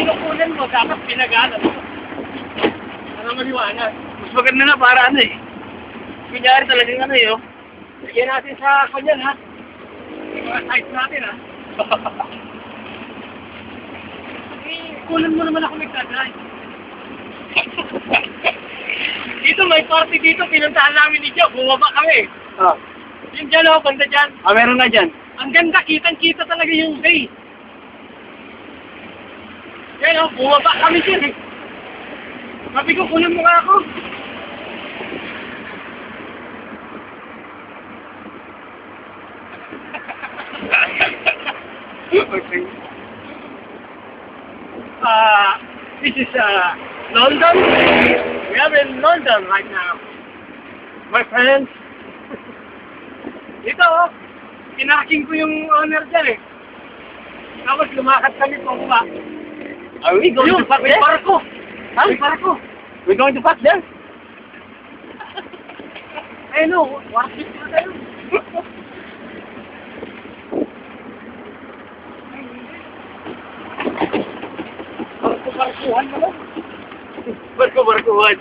kinukunan mo, dapat pinag-alam mo. Para maliwanag. Mas maganda na para ano eh. Kunyari talagang ano eh, oh. Lagyan natin sa kanyan, ha? Mga sites natin, ha? Kunan mo naman ako nagdadrive. Dito, may party dito, pinuntahan namin ni Joe, bumaba kami. Ah. Yung dyan, oh, banda dyan. Meron na dyan. Ang ganda, kitang-kita talaga yung bay. Yan, oh, bumaba kami dyan, eh. Sabi ko, kunan mo nga ako. Okay. This is London. We are in London right now. My friends. Ito, oh. Pinaking ko yung owner dyan, eh. Tapos lumakad kami po ba? Are we going to park may there? barko. Huh? May barko. We're going to park there? Ayun, oh. Warpit na tayo. Barko-barkuhan mo lang. Barko-barkuhan.